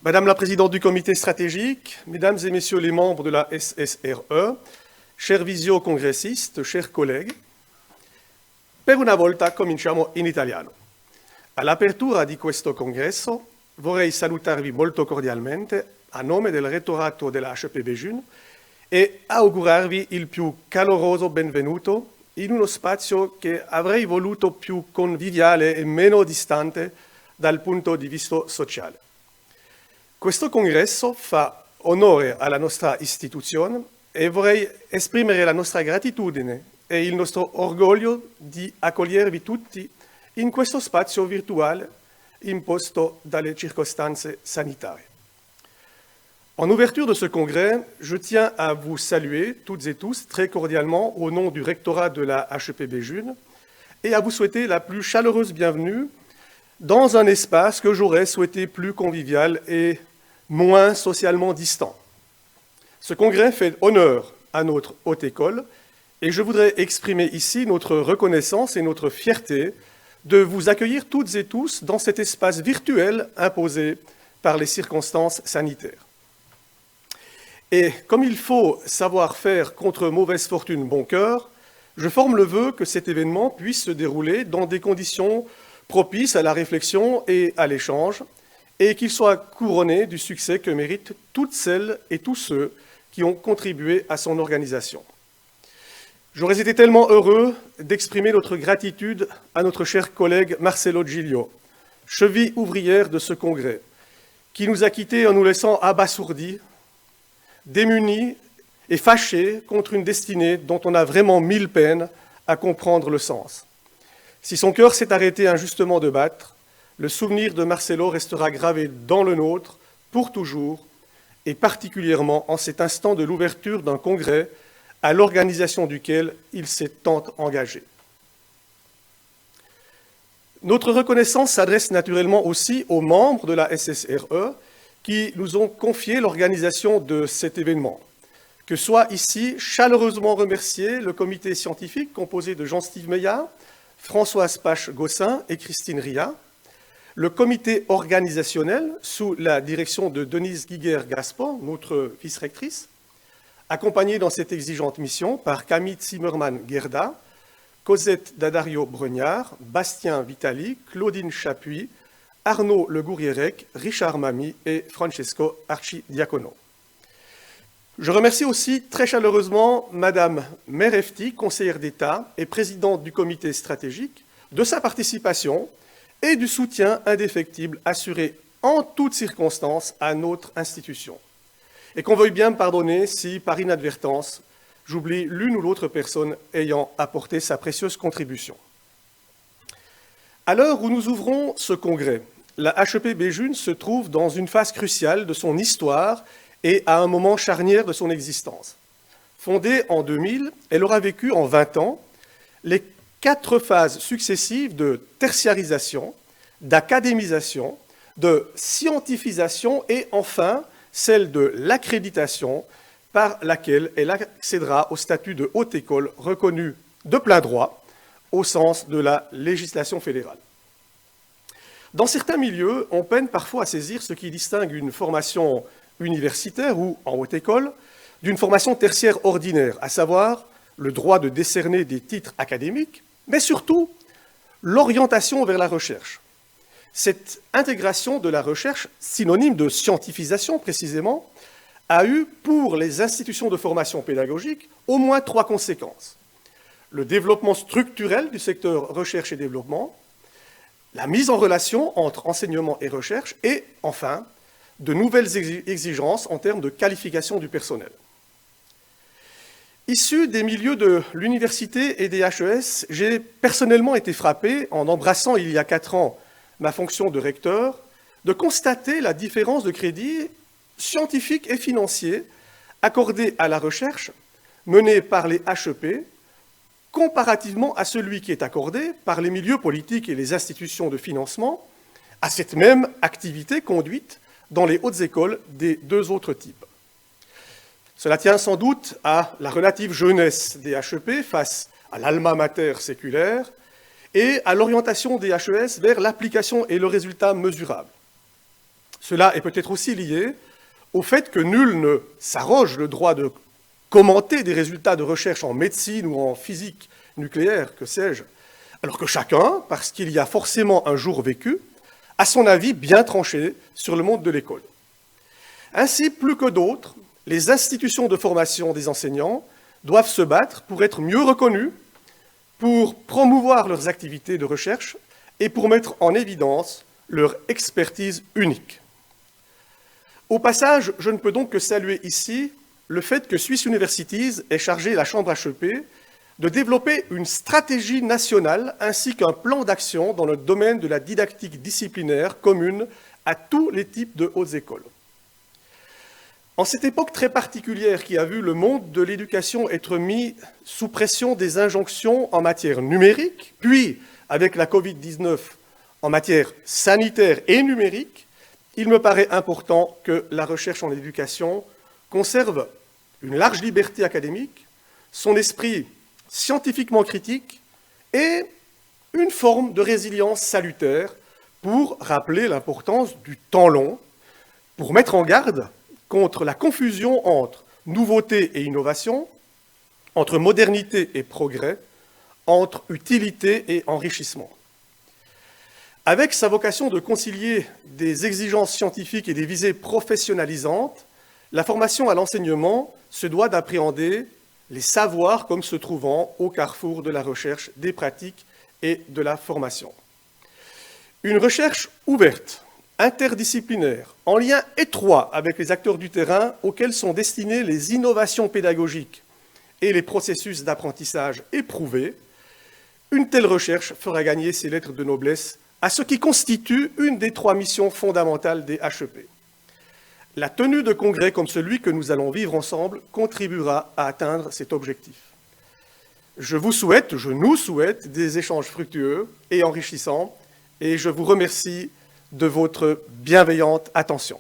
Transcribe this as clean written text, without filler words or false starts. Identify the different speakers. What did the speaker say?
Speaker 1: Madame la Présidente du Comité stratégique, Mesdames et Messieurs les membres de la SSRE, chers visio-congressistes, chers colleghi, per una volta cominciamo in italiano. All'apertura di questo congresso vorrei salutarvi molto cordialmente a nome del rettorato della HEP Béjune e augurarvi il più caloroso benvenuto in uno spazio che avrei voluto più conviviale e meno distante dal punto di vista sociale. Questo congresso fa onore alla nostra istituzione e vorrei esprimere la nostra gratitudine e il nostro orgoglio di accogliervi tutti in questo spazio virtuale imposto dalle circostanze sanitarie. En ouverture de ce congrès, je tiens à vous saluer toutes et tous très cordialement au nom du rectorat de la HEP Béjune et à vous souhaiter la plus chaleureuse bienvenue dans un espace que j'aurais souhaité plus convivial et moins socialement distant. Ce congrès fait honneur à notre haute école et je voudrais exprimer ici notre reconnaissance et notre fierté de vous accueillir toutes et tous dans cet espace virtuel imposé par les circonstances sanitaires. Et comme il faut savoir faire contre mauvaise fortune bon cœur, je forme le vœu que cet événement puisse se dérouler dans des conditions propices à la réflexion et à l'échange, et qu'il soit couronné du succès que méritent toutes celles et tous ceux qui ont contribué à son organisation. J'aurais été tellement heureux d'exprimer notre gratitude à notre cher collègue Marcelo Giglio, cheville ouvrière de ce congrès, qui nous a quittés en nous laissant abasourdis, démunis et fâchés contre une destinée dont on a vraiment mille peines à comprendre le sens. Si son cœur s'est arrêté injustement de battre, le souvenir de Marcelo restera gravé dans le nôtre pour toujours, et particulièrement en cet instant de l'ouverture d'un congrès à l'organisation duquel il s'est tant engagé. Notre reconnaissance s'adresse naturellement aussi aux membres de la SSRE qui nous ont confié l'organisation de cet événement. Que soit ici chaleureusement remercié le comité scientifique composé de Jean-Steve Meillat, Françoise Pache-Gossin et Christine Ria, le comité organisationnel sous la direction de Denise Guiguer-Gaspon, notre vice-rectrice, accompagné dans cette exigeante mission par Camille Zimmermann-Gerda, Cosette Dadario-Bregnard, Bastien Vitali, Claudine Chapuis, Arnaud Le Gourierec, Richard Mami et Francesco Archidiacono. Je remercie aussi très chaleureusement Madame Merefti, conseillère d'État et présidente du comité stratégique, de sa participation et du soutien indéfectible assuré en toutes circonstances à notre institution. Et qu'on veuille bien me pardonner si, par inadvertance, j'oublie l'une ou l'autre personne ayant apporté sa précieuse contribution. À l'heure où nous ouvrons ce congrès, la HEP Béjune se trouve dans une phase cruciale de son histoire et à un moment charnière de son existence. Fondée en 2000, elle aura vécu en 20 ans les 4 phases successives de tertiarisation, d'académisation, de scientifisation et enfin celle de l'accréditation par laquelle elle accédera au statut de haute école reconnue de plein droit au sens de la législation fédérale. Dans certains milieux, on peine parfois à saisir ce qui distingue une formation universitaire ou en haute école d'une formation tertiaire ordinaire, à savoir le droit de décerner des titres académiques, mais surtout l'orientation vers la recherche. Cette intégration de la recherche, synonyme de scientifisation précisément, a eu pour les institutions de formation pédagogique au moins 3 conséquences. Le développement structurel du secteur recherche et développement, la mise en relation entre enseignement et recherche et, enfin, de nouvelles exigences en termes de qualification du personnel. Issu des milieux de l'université et des HES, j'ai personnellement été frappé, en embrassant il y a 4 ans ma fonction de recteur, de constater la différence de crédit scientifique et financier accordé à la recherche menée par les HEP comparativement à celui qui est accordé par les milieux politiques et les institutions de financement à cette même activité conduite dans les hautes écoles des 2 autres types. Cela tient sans doute à la relative jeunesse des HEP face à l'alma mater séculaire et à l'orientation des HES vers l'application et le résultat mesurable. Cela est peut-être aussi lié au fait que nul ne s'arroge le droit de commenter des résultats de recherche en médecine ou en physique nucléaire, que sais-je, alors que chacun, parce qu'il y a forcément un jour vécu, a son avis bien tranché sur le monde de l'école. Ainsi, plus que d'autres, les institutions de formation des enseignants doivent se battre pour être mieux reconnues, pour promouvoir leurs activités de recherche et pour mettre en évidence leur expertise unique. Au passage, je ne peux donc que saluer ici le fait que Swiss Universities ait chargé la Chambre HEP de développer une stratégie nationale ainsi qu'un plan d'action dans le domaine de la didactique disciplinaire commune à tous les types de hautes écoles. En cette époque très particulière qui a vu le monde de l'éducation être mis sous pression des injonctions en matière numérique, puis avec la Covid-19 en matière sanitaire et numérique, il me paraît important que la recherche en éducation conserve une large liberté académique, son esprit scientifiquement critique et une forme de résilience salutaire pour rappeler l'importance du temps long, pour mettre en garde contre la confusion entre nouveauté et innovation, entre modernité et progrès, entre utilité et enrichissement. Avec sa vocation de concilier des exigences scientifiques et des visées professionnalisantes, la formation à l'enseignement se doit d'appréhender les savoirs comme se trouvant au carrefour de la recherche, des pratiques et de la formation. Une recherche ouverte, interdisciplinaire, en lien étroit avec les acteurs du terrain auxquels sont destinées les innovations pédagogiques et les processus d'apprentissage éprouvés, une telle recherche fera gagner ses lettres de noblesse à ce qui constitue une des 3 missions fondamentales des HEP. La tenue de congrès comme celui que nous allons vivre ensemble contribuera à atteindre cet objectif. Je nous souhaite des échanges fructueux et enrichissants, et je vous remercie de votre bienveillante attention.